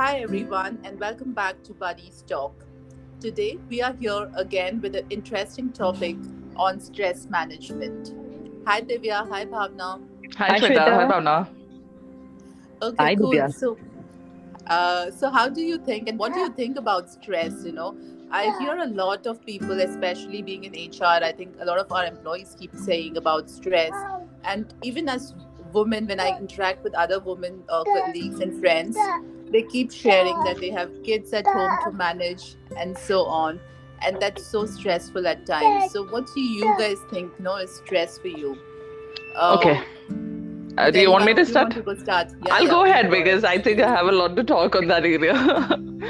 Hi everyone, and welcome back to Buddies Talk. Today we are here again with an interesting topic on stress management. Hi Divya, hi Bhavna. Hi Hi Shweta, hi Shweta. Bhavna. Okay, Hi cool. Divya. So how do you think, and what do you think about stress? I hear a lot of people, especially being in HR. I think a lot of our employees keep saying about stress, and even as women, when I interact with other women colleagues and friends, they keep sharing that they have kids at home to manage and so on, and that's so stressful at times. So, what do you guys think? Is stress for you? Okay, Um, do you Delhi, want why me to don't you want start? to go start? Yeah, I'll yeah, go please ahead go ahead. because I think I have a lot to talk on that area.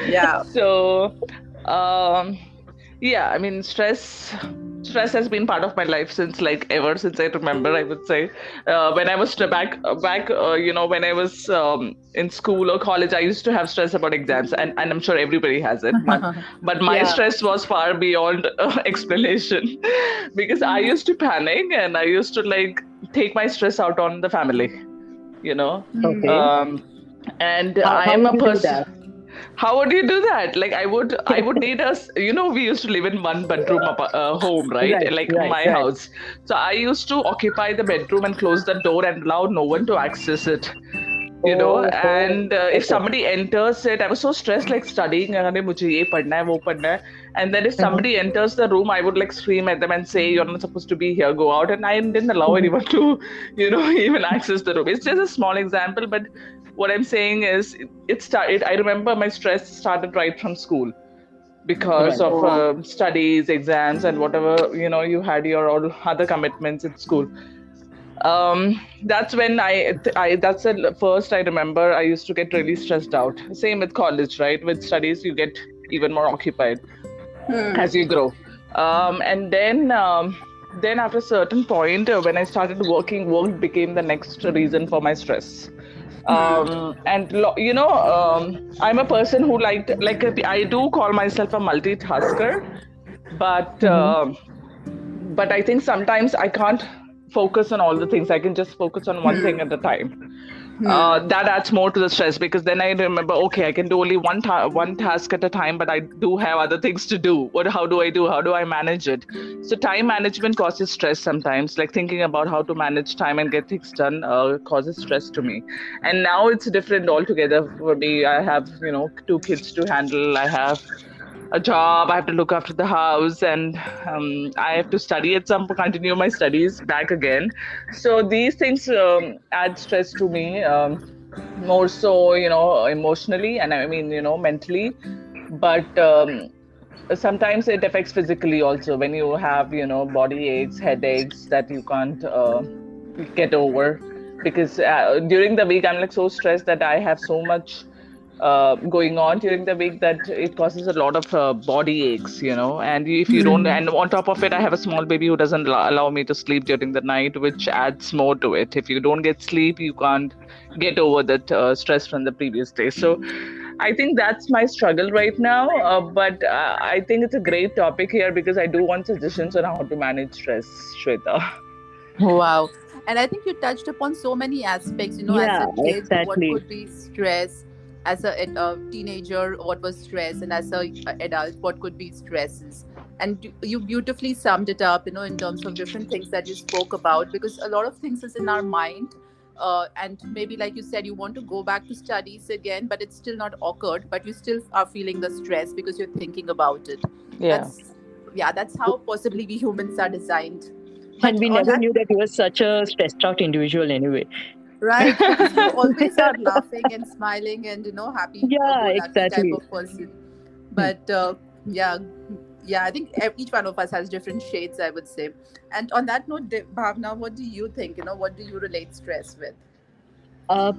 Yeah. So, um, yeah, I mean, stress has been part of my life since like ever since I remember. I would say, when I was when I was in school or college, I used to have stress about exams, and I'm sure everybody has it. But my Yeah. stress was far beyond explanation because I used to panic and I used to like take my stress out on the family. You know, Okay. Hmm. um, and I How am would a you do person. that? How would you do that? Like I would need us. We used to live in one bedroom home, right? Right, Like right, my right. house. So I used to occupy the bedroom and close the door and allow no one to access it. Oh, And if okay. somebody enters it, I was so stressed, like studying. "अरे, मुझे ये पढ़ना है, वो पढ़ना है." And then if Mm-hmm. somebody enters the room, I would like scream at them and say, "You're not supposed to be here. Go out." And I didn't allow anyone to, even access the room. It's just a small example, but what I'm saying is, it started. I remember my stress started right from school because Right. of Oh. studies, exams, and whatever you had your all other commitments at school. That's when that's the first I remember I used to get really stressed out. Same with college, right? With studies, you get even more occupied Hmm. as you grow. And then after a certain point, when I started working, work became the next reason for my stress. Hmm. I'm a person who I do call myself a multitasker, but Mm-hmm. I think sometimes I can't focus on all the things. I can just focus on one thing at a time. Hmm. That adds more to the stress because then I remember, okay, I can do only one task at a time, but I do have other things to do. How do I do? How do I manage it? So time management causes stress sometimes. Like thinking about how to manage time and get things done causes stress to me. And now it's different altogether for me. I have two kids to handle. I have a job. I have to look after the house, and I have to study continue my studies back again. So these things add stress to me, more so, emotionally, and I mean, mentally. But sometimes it affects physically also when you have, body aches, headaches that you can't get over. Because during the week, I'm like so stressed that I have so much going on during the week that it causes a lot of body aches, and if you don't, Hmm. and on top of it, I have a small baby who doesn't allow me to sleep during the night, which adds more to it. If you don't get sleep, you can't get over that stress from the previous day. So I think that's my struggle right now. But I think it's a great topic here because I do want suggestions on how to manage stress, Shweta. Wow. And I think you touched upon so many aspects, as Yeah, a kid, what exactly. could be stress, as a teenager, what was stress, and as a adult, what could be stresses. And you beautifully summed it up, in terms of different things that you spoke about, because a lot of things is in our mind. And maybe, like you said, you want to go back to studies again, but it's still not occurred, but you still are feeling the stress because you're thinking about it. Yeah. That's, yeah, that's how possibly we humans are designed. And But we on never that, knew that you were such a stressed out individual anyway. right, because you always are laughing and smeling and happy Yeah, go lucky type exactly. of person. Hmm. But yeah, yeah, I think each one of us has different shades, I would say. And on that note, Bhavna, what do you think? What do you relate stress with? Uh,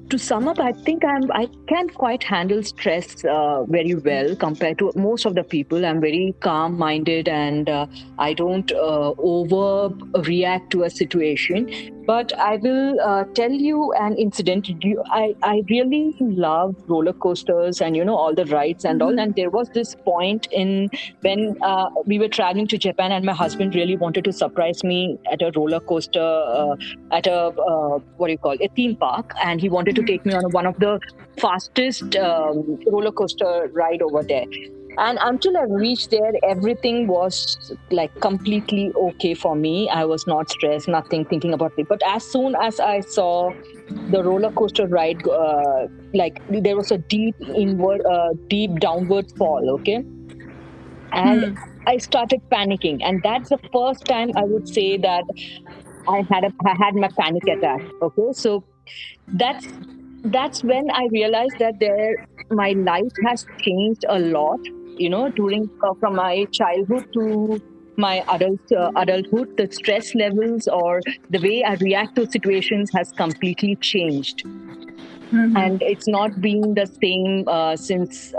to sum up, I think I can quite handle stress very well compared to most of the people. I'm very calm minded, and I don't overreact to a situation. But I will tell you an incident. I really love roller coasters and all the rides and all. And there was this point in when we were traveling to Japan, and my husband really wanted to surprise me at a roller coaster, at a what do you call a theme park, and he wanted to take me on one of the fastest roller coaster ride over there. And until I reached there, everything was like completely okay for me. I was not stressed, nothing thinking about it. But as soon as I saw the roller coaster ride, like there was a deep downward fall, okay? And I started panicking. And that's the first time I would say that I had my panic attack. Okay. So that's that's when I realized that my life has changed a lot. During from my childhood to my adulthood, the stress levels or the way I react to situations has completely changed, and it's not been the same since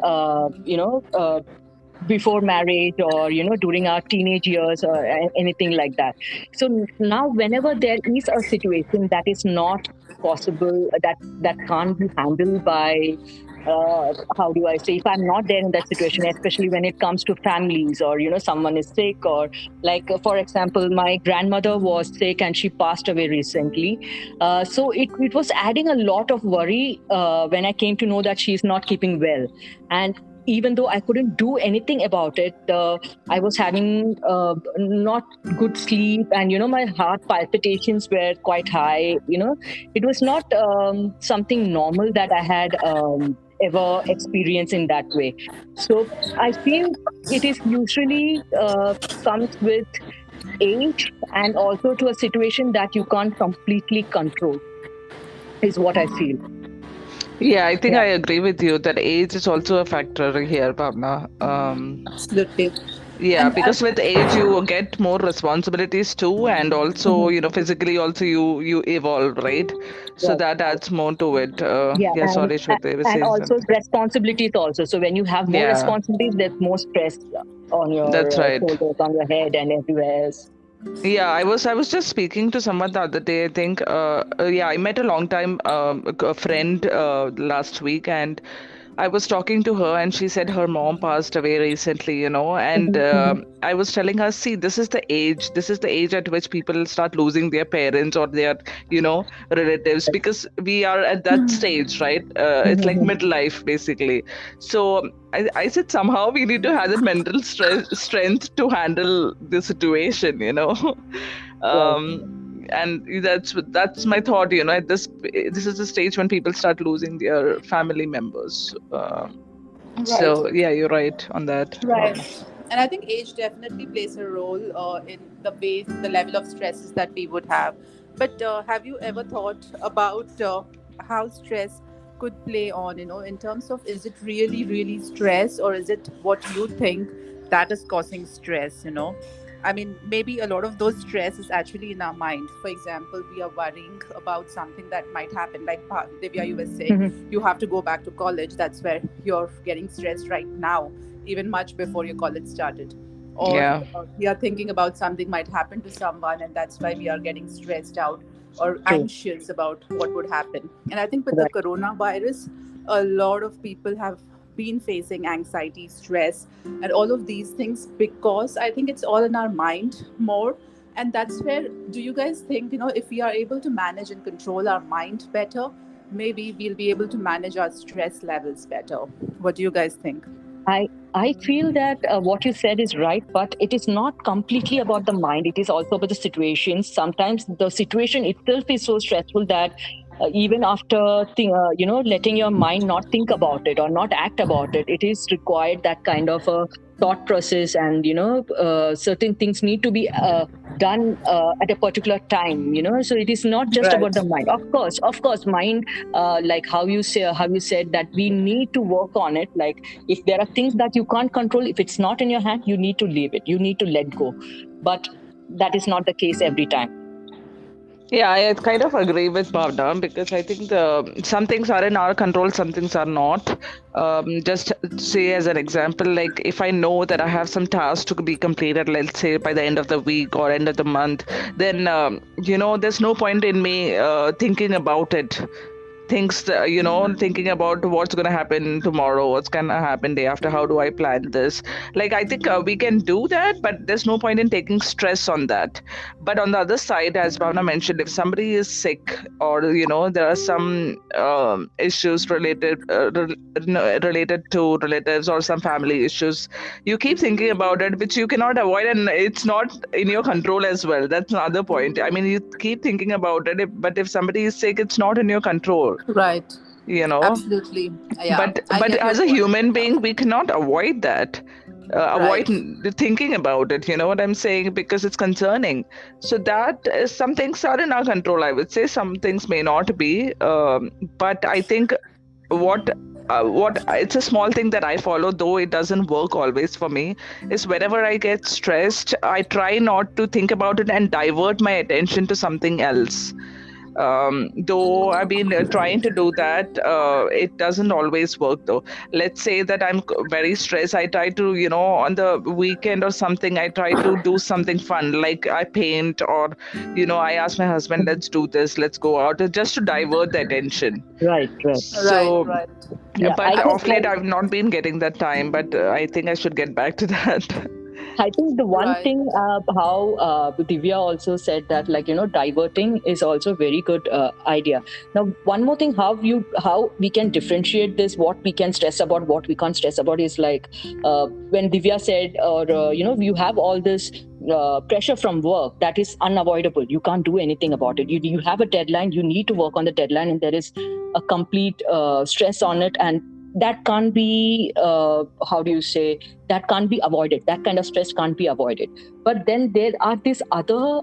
before marriage or during our teenage years or anything like that. So now whenever there is a situation that is not possible, that can't be handled by how do I say, if I'm not there in that situation, especially when it comes to families or someone is sick, or like for example, my grandmother was sick and she passed away recently. So it was adding a lot of worry when I came to know that she's not keeping well. And even though I couldn't do anything about it, I was having not good sleep, and my heart palpitations were quite high. It was not something normal that I had ever experienced in that way. So I feel it is usually comes with age, and also to a situation that you can't completely control, is what I feel. Yeah, I think Yeah. I agree with you that age is also a factor here, Bhavna. Absolutely. Yeah, And because with age you get more responsibilities too, and also, Mhm. physically also you evolve, right? So Right. that adds more to it. Yeah, Yeah, sorry, Shweta, you were and saying also something. responsibilities also. So when you have more Yeah, responsibilities, there's more stress on that's your right. shoulders, on your head, and everywhere else. Yeah, I was just speaking to someone the other day. I think, yeah, I met a long time a friend last week, and I was talking to her, and she said her mom passed away recently, and Mhm, mhm, I was telling her, see, this is the age at which people start losing their parents or their, relatives, because we are at that stage, right? It's like mhm, midlife, basically. So I said somehow we need to have the mental strength to handle the situation, right. um, and that's my thought. At this is the stage when people start losing their family members. right. So yeah, you're right on that, Right. Bhavna. And I think age definitely plays a role in the level of stresses that we would have. But have you ever thought about how stress could play on, in terms of, is it really, really stress, or is it what you think that is causing stress? I mean, maybe a lot of those stress is actually in our mind. For example, we are worrying about something that might happen. Like Divya, you were Mhm. saying, you have to go back to college. That's where you're getting stressed right now, even much before your college started. Or Yeah. we are thinking about something might happen to someone, and that's why we are getting stressed out or True. anxious about what would happen. And I think with the Right. coronavirus, a lot of people have been facing anxiety, stress, and all of these things, because I think it's all in our mind more. And that's where, do you guys think, if we are able to manage and control our mind better, maybe we'll be able to manage our stress levels better? What do you guys think? I feel that what you said is right, but it is not completely about the mind. It is also about the situations. Sometimes the situation itself is so stressful that even after letting your mind not think about it or not act about it, it is required that kind of a thought process, and certain things need to be done at a particular time. So it is not just about Right. the mind. Of course, mind. Like how you said that we need to work on it. Like if there are things that you can't control, if it's not in your hand, you need to leave it, you need to let go. But that is not the case every time. Yeah, I kind of agree with Bhavna because I think some things are in our control, some things are not. Just say as an example, like if I know that I have some tasks to be completed, let's say by the end of the week or end of the month, then there's no point in me thinking about it. Things thinking about what's going to happen tomorrow, what's going to happen day after, how do I plan this. Like I think we can do that, but there's no point in taking stress on that. But on the other side, as Bhavna mentioned, if somebody is sick, or there are some issues related to relatives or some family issues, you keep thinking about it, which you cannot avoid, and it's not in your control as well. That's another point. I mean, you keep thinking about it, but if somebody is sick, it's not in your control, Right. you know Absolutely. Yeah, but I get your as a point. human Yeah. being, we cannot avoid that, Right. thinking about it, you know what I'm saying, because it's concerning. So that some things are in our control, I would say. Some things may not be, but I think what what it's a small thing that I follow, though it doesn't work always for me, is whenever I get stressed, I try not to think about it and divert my attention to something else. Though I've been trying to do that, it doesn't always work though. Let's say that I'm very stressed, I try to, on the weekend or something, I try to do something fun, like I paint, or I ask my husband, let's do this, let's go out, just to divert the attention. Right, right. Right. So Right. Yeah, but I guess off late I've not been getting that time, but I think I should get back to that. I think the one Right. thing how Divya also said that, like, diverting is also a very good idea. Now, one more thing, how we can differentiate this, what we can stress about, what we can't stress about, is like when Divya said, or you have all this pressure from work that is unavoidable. You can't do anything about it. You have a deadline. You need to work on the deadline, and there is a complete stress on it, and that can't be how do you say, that can't be avoided. That kind of stress can't be avoided. But then there are these other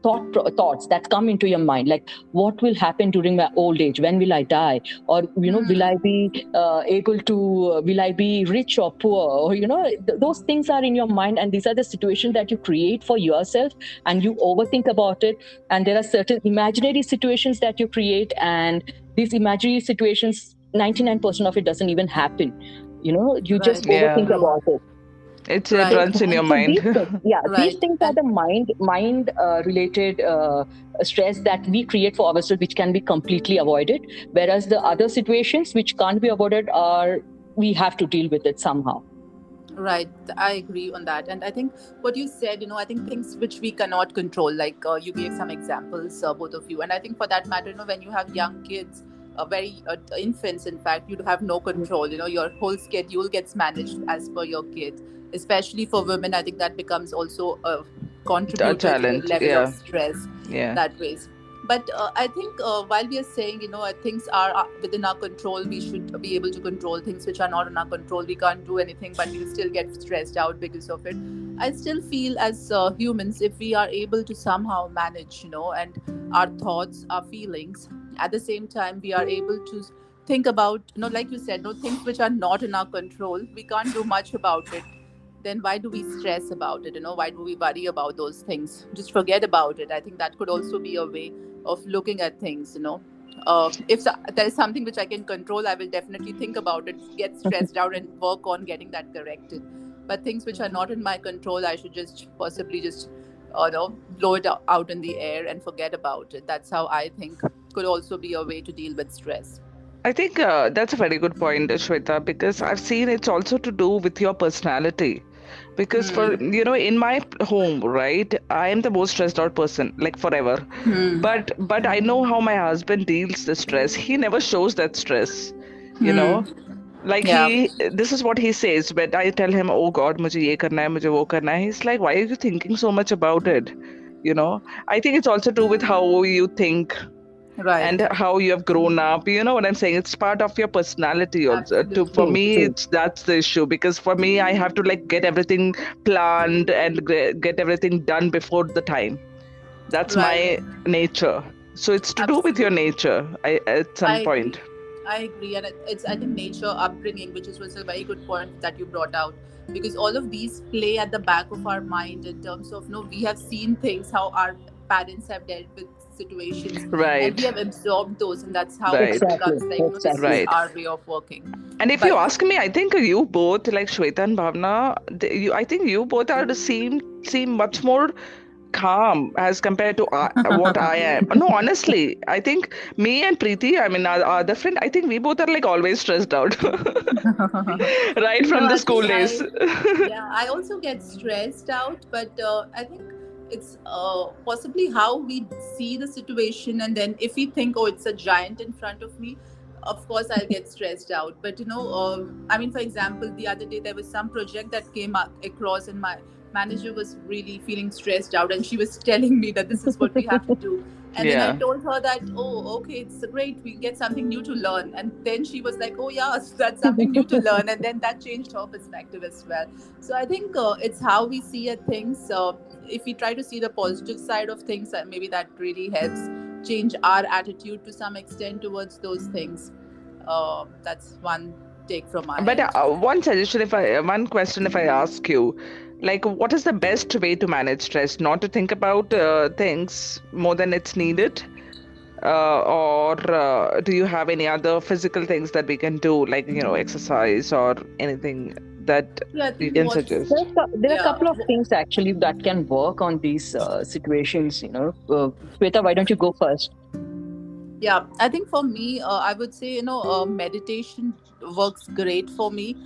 thoughts that come into your mind, like what will happen during my old age, when will I die, or will I be able to will I be rich or poor, or those things are in your mind, and these are the situations that you create for yourself, and you overthink about it. And there are certain imaginary situations that you create, and these imaginary situations, 99% of it doesn't even happen. You just Right. Yeah, overthink True. about it. it Right. runs in your And So mind. these things, yeah, these right. things are And the mind related stress that we create for ourselves, which can be completely avoided. Whereas the other situations which can't be avoided are, we have to deal with it somehow. right, I agree on that. And I think what you said, I think things which we cannot control, like you gave some examples, both of you. And I think for that matter, when you have young kids, very infants, in fact, you have no control. Your whole schedule gets managed as per your kid. Especially for women, I think that becomes also a A contributor to the challenge. level of Yeah, stress yeah. that ways. But I think while we are saying, things are within our control, we should be able to control things which are not in our control. We can't do anything, but we'll still get stressed out because of it. I still feel as humans, if we are able to somehow manage, and our thoughts, our feelings, at the same time, we are able to think about, like you said, no things which are not in our control. We can't do much about it. Then why do we stress about it? Why do we worry about those things? Just forget about it. I think that could also be a way of looking at things. If there is something which I can control, I will definitely think about it, get stressed out, and work on getting that corrected. But things which are not in my control, I should just possibly just blow it out in the air and forget about it. That's how I think could also be a way to deal with stress. I think that's a very good point, Shweta, because I've seen it's also to do with your personality. Because for, Hmm. in my home, right, I am the most stressed out person, like forever. Hmm. But I know how my husband deals the stress. He never shows that stress, you Hmm. know. Like Yeah. this is what he says. But I tell him, oh God, मुझे ये करना है, मुझे वो करना है. He's like, why are you thinking so much about it? You know, I think it's also to do with how you think Right. and how you have grown up. You know what I'm saying? It's part of your personality also. For Absolutely. True, me, true. it's that's the issue, because for me, I have to like get everything planned and get everything done before the time. That's Right. my nature. So it's to do with your Absolutely. nature, at I some agree. point. I agree, and it's I think nature, upbringing, which is was a very good point that you brought out, because all of these play at the back of our mind in terms of no, we have seen things how our parents have dealt with situations, and we Right. have absorbed those, and that's how it Right. Exactly. becomes like, this is Exactly. Right. our way of working. And if you But ask me, I think you both, like Shweta and Bhavna, I think you both are the seem much more calm as compared to what I am. No, honestly, I think me and Preeti, I mean, our other friend, I think we both are like always stressed out, right no, from the I school think days. yeah, I also get stressed out, but I think it's possibly how we see the situation, and then if we think, oh, it's a giant in front of me, of course I'll get stressed out. But I mean, for example, the other day there was some project that came up across, and my manager was really feeling stressed out, and she was telling me that this is what we have to do. And then I Yeah. told her that, oh, okay, it's great, we get something new to learn. And then she was like, oh, yeah, so that's something new to learn. And then that changed her perspective as well. So I think it's how we see at things. If we try to see the positive side of things, maybe that really helps change our attitude to some extent towards those things. That's one take from my But end. one suggestion, one question, if I ask you, like, what is the best way to manage stress? Not to think about things more than it's needed, or do you have any other physical things that we can do, like exercise or anything that Yeah, I you think can what's, suggest? There are a yeah. couple of things actually that can work on these situations. Shweta, why don't you go first? Yeah, I think for me, I would say, meditation works great for me.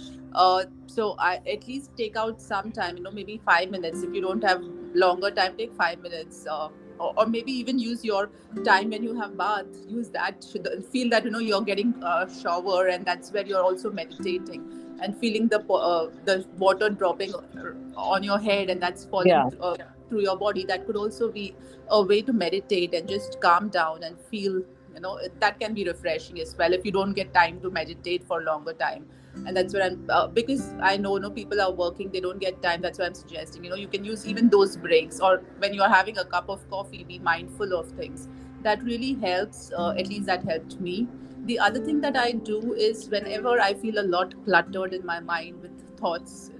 So I at least take out some time, maybe 5 minutes. If you don't have longer time, take 5 minutes. Or maybe even use your time when you have bath. Use that. Feel that you're getting a shower, and that's where you're also meditating and feeling the water dropping on your head, and that's falling Yeah. through your body. That could also be a way to meditate and just calm down and feel, that can be refreshing as well if you don't get time to meditate for longer time. And that's what I'm because I know, people are working, they don't get time. That's why I'm suggesting, you can use even those breaks, or when you're having a cup of coffee, be mindful of things. That really helps. At least that helped me. The other thing that I do is, whenever I feel a lot cluttered in my mind with thoughts,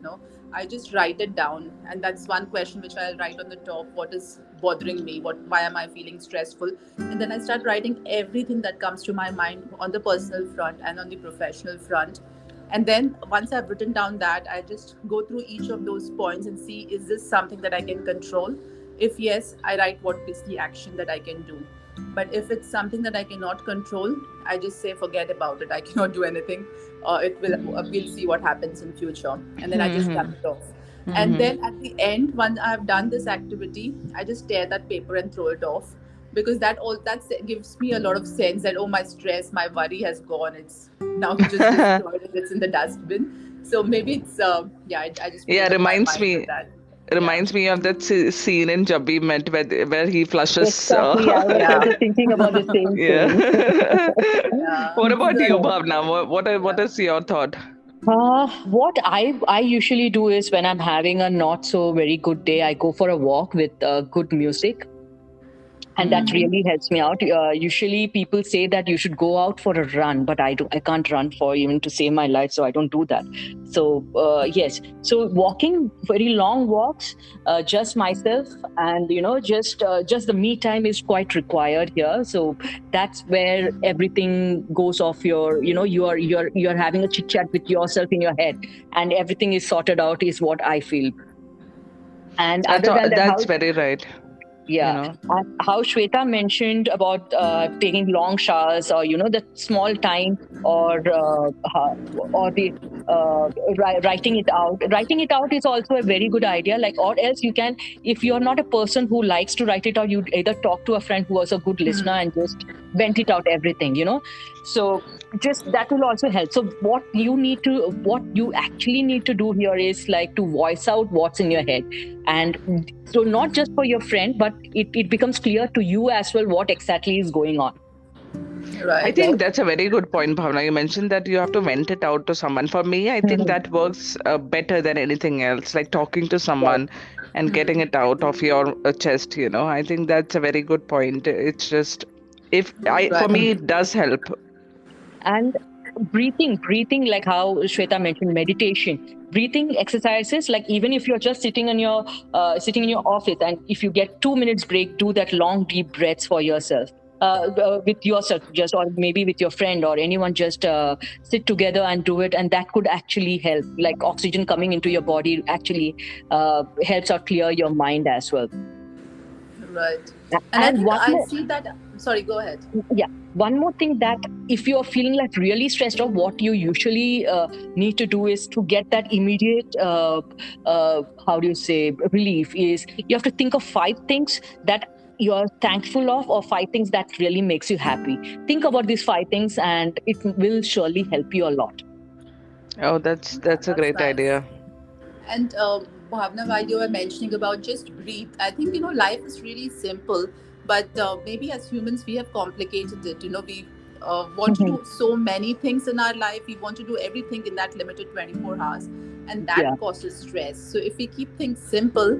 I just write it down, and that's one question which I'll write on the top: what is bothering me, why am I feeling stressful? And then I start writing everything that comes to my mind on the personal front and on the professional front. And then once I've written down that, I just go through each of those points and see, is this something that I can control? If yes, I write what is the action that I can do. But if it's something that I cannot control, I just say forget about it, I cannot do anything. We'll see what happens in future, and then I just cut Mm-hmm. it off. And Mm-hmm. then at the end, once I've done this activity, I just tear that paper and throw it off, because that gives me a lot of sense that, oh, my stress, my worry has gone, it's now just destroyed, and it's in the dustbin. So maybe it's I just Yeah, made up my mind with that. Yeah. reminds me of that scene in Jab We Met where he flushes. Exactly. I was Yeah. also thinking about the same thing. Yeah. Yeah. What about you, So, Bhavna? What yeah. is your thought? What I usually do is when I'm having a not so very good day, I go for a walk with good music, and that Mm-hmm. really helps me out. Usually people say that you should go out for a run, but I can't run for even to save my life, so I don't do that. So yes, so walking very long walks, just myself, and just the me time is quite required here. So that's where everything goes off your, you're having a chit chat with yourself in your head, and everything is sorted out, is what I feel. And other than that, That's how very right. You yeah. know. And how Shweta mentioned about taking long showers, or the small time, or the writing it out. Writing it out is also a very good idea. Like, or else you can, if you're not a person who likes to write it out, you either talk to a friend who was a good listener and just vent it out everything. So just that will also help. So what you actually need to do here is like to voice out what's in your head, and so not just for your friend, but it becomes clear to you as well what exactly is going on. I Right. think Right. that's a very good point, Bhavna. You mentioned that you have to vent it out to someone. For me, I think Mhm. that works better than anything else, like talking to Right. someone and getting it out of your chest, I think that's a very good point. It's just, if I, for Right. me, it does help. And breathing, like how Shweta mentioned, meditation, breathing exercises. Like even if you're just sitting in your office, and if you get 2 minutes break, do that long deep breaths for yourself. With yourself, just, or maybe with your friend or anyone, just sit together and do it, and that could actually help. Like oxygen coming into your body actually helps or clear your mind as well. Right. And I And think one I more, see that. Sorry, go ahead. yeah, one more thing, that if you're feeling like really stressed out, what you usually need to do is to get that immediate how do you say, relief, is you have to think of 5 things that you're thankful of, or 5 things that really makes you happy. Think about these 5 things, and it will surely help you a lot. Oh, that's a That's great nice. idea. And Bhavna, while you were mentioning about just breathe, I think life is really simple, but maybe as humans we have complicated it. We want to Mhm. do so many things in our life. We want to do everything in that limited 24 hours, and that Yeah, causes stress. So if we keep things simple,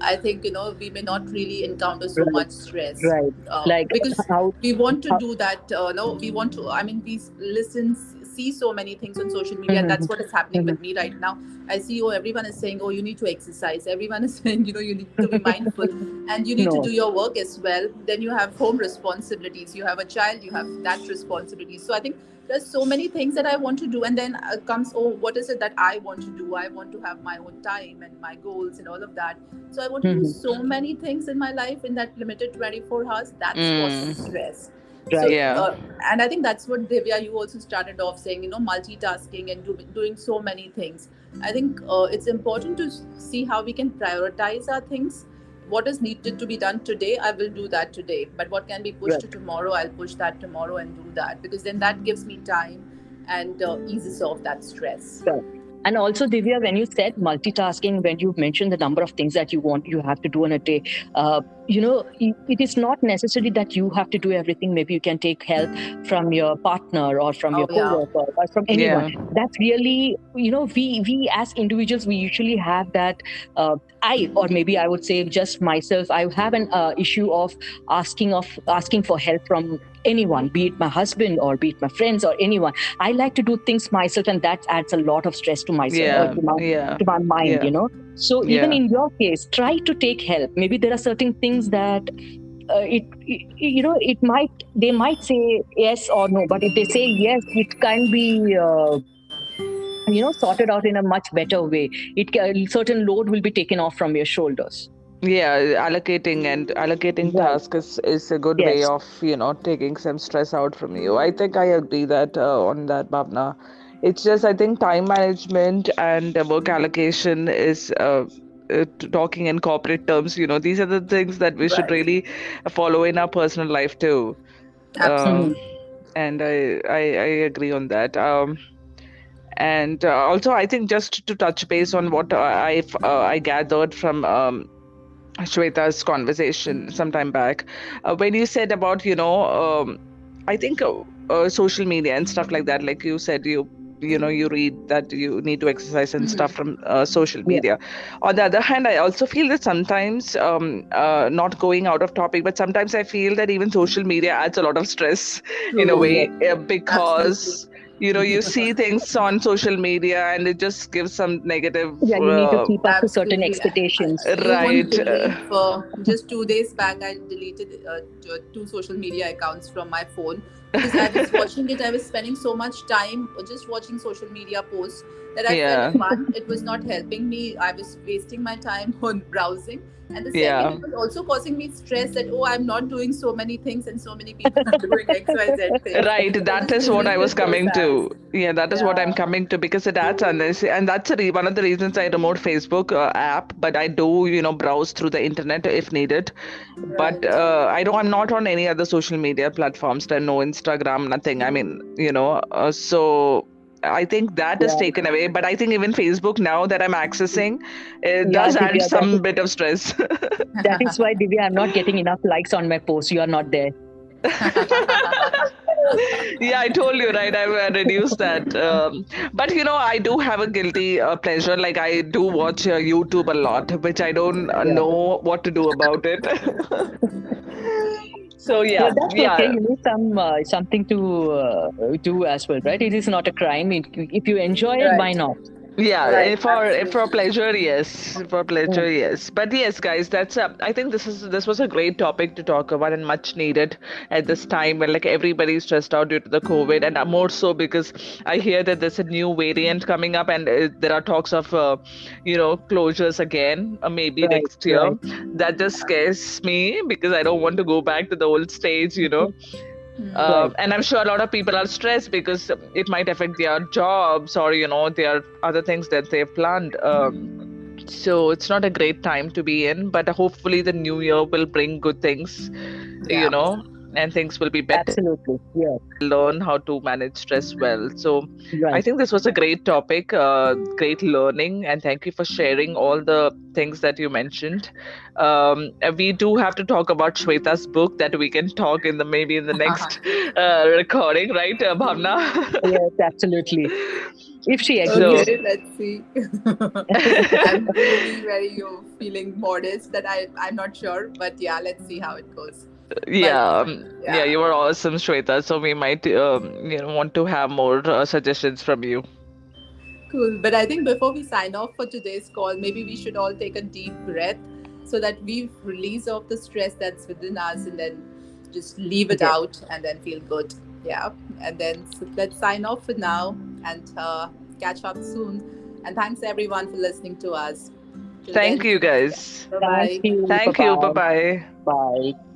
I think we may not really encounter so right, much stress, right. Like because how, we want to how do that. No, we want to. I mean, we listen, see so many things on social media, and Mhm, that's what is happening mhm. with me right now. I see, everyone is saying, you need to exercise. Everyone is saying, you need to be mindful, and you need to No. do your work as well. Then you have home responsibilities. You have a child. You have that responsibility. So I think there's so many things that I want to do, and then comes, what is it that I want to do? I want to have my own time and my goals and all of that. So I want to do Mhm. so many things in my life in that limited 24 hours. That's causes Mm, stress. So, Right. yeah. and I think that's what Divya, you also started off saying, multitasking and doing so many things. I think it's important to see how we can prioritize our things. What is needed to be done today, I will do that today. But what can be pushed Right. to tomorrow, I'll push that tomorrow and do that, because then that gives me time and eases off that stress. Right. And also, Divya, when you said multitasking, when you mentioned the number of things that you have to do in a day, it is not necessary that you have to do everything. Maybe you can take help from your partner or from Oh, your yeah. coworker or from anyone. Yeah. That's really, we as individuals, we usually have that. Or maybe I would say just myself, I have an issue of asking for help from anyone, be it my husband or be it my friends or anyone. I like to do things myself, and that adds a lot of stress to myself, Yeah. to my mind. Yeah. So even Yeah. in your case, try to take help. Maybe there are certain things that it might they might say yes or no, but if they say yes, it can be sorted out in a much better way. Certain load will be taken off from your shoulders. Yeah, allocating Right. task is a good way Yes. of, taking some stress out from you. I think I agree that on that, Bhavna. It's just I think time management and work allocation is talking in corporate terms. These are the things that we should Right. really follow in our personal life too. Absolutely. Um, and I agree on that. And also, I think just to touch base on what I gathered from Shweta's conversation some time back, when you said about, I think social media and stuff like that, like you said, you read that you need to exercise and stuff from social Yeah. media. On the other hand, I also feel that sometimes, not going out of topic, but sometimes I feel that even social media adds a lot of stress in a True. Yes. way, Absolutely. because you see things on social media and it just gives some negative, Yeah. You need to keep up to certain Absolutely. expectations. You won't right. believe, just 2 days back, I deleted two social media accounts from my phone because I was watching it. I was spending so much time just watching social media posts that I felt Yeah. that one, it was not helping me. I was wasting my time on browsing. And the second, Yeah. it was also causing me stress that, I'm not doing so many things and so many people are doing XYZ things. Right, So I that just is what I was deleted those coming apps. to. Yeah, that is what I'm Yeah. coming to, because it adds unnecessary, and that's one of the reasons I removed Facebook app. But I do, browse through the internet if needed. But Right. I'm not on any other social media platforms. There no Instagram, nothing. I mean, so I think that is Yeah. taken away. But I think even Facebook now that I'm accessing, it Yeah, does add Divya, some bit of stress. that is why, Divya, I'm not getting enough likes on my post. You are not there. Yeah, I told you, right? I've reduced that. But I do have a guilty pleasure. Like I do watch YouTube a lot, which I don't Yeah. know what to do about it. So Yeah, yeah, that's okay. yeah. You need something to do as well, right? It is not a crime. If you enjoy it, why Right. not? Yeah, Right. for Absolutely. pleasure, yes, for Mm, pleasure, yes. But yes, guys, that's I think this was a great topic to talk about and much needed at this time when like everybody's stressed out due to the COVID, and more so because I hear that there's a new variant coming up, and there are talks of closures again, maybe right, next year. right. That just scares me because I don't want to go back to the old stage. Hmm. Right. And I'm sure a lot of people are stressed because it might affect their jobs or their other things that they've planned. So it's not a great time to be in, but hopefully the new year will bring good things, you Yeah. know, and things will be better. Absolutely. Yeah. Learn how to manage stress well. So I Right. think this was a great topic, great learning, and thank you for sharing all the things that you mentioned. We do have to talk about Shweta's book that we can talk in the maybe in the next recording, right, Bhavna? Yes, absolutely. If she So agrees. Okay, let's see. I'm really very feeling modest that I'm not sure, but yeah, let's see how it goes. But yeah, yeah, you were awesome, Shweta. So we might want to have more suggestions from you. cool. But I think before we sign off for today's call, maybe we should all take a deep breath so that we release off the stress that's within us and then just leave it Yes. out and then feel good. Yeah. And then so let's sign off for now and catch up soon. And thanks everyone for listening to us. Till Thank then, you, yeah. guys. Bye Thank bye. you. Bye Thank you. Bye bye. bye. Bye.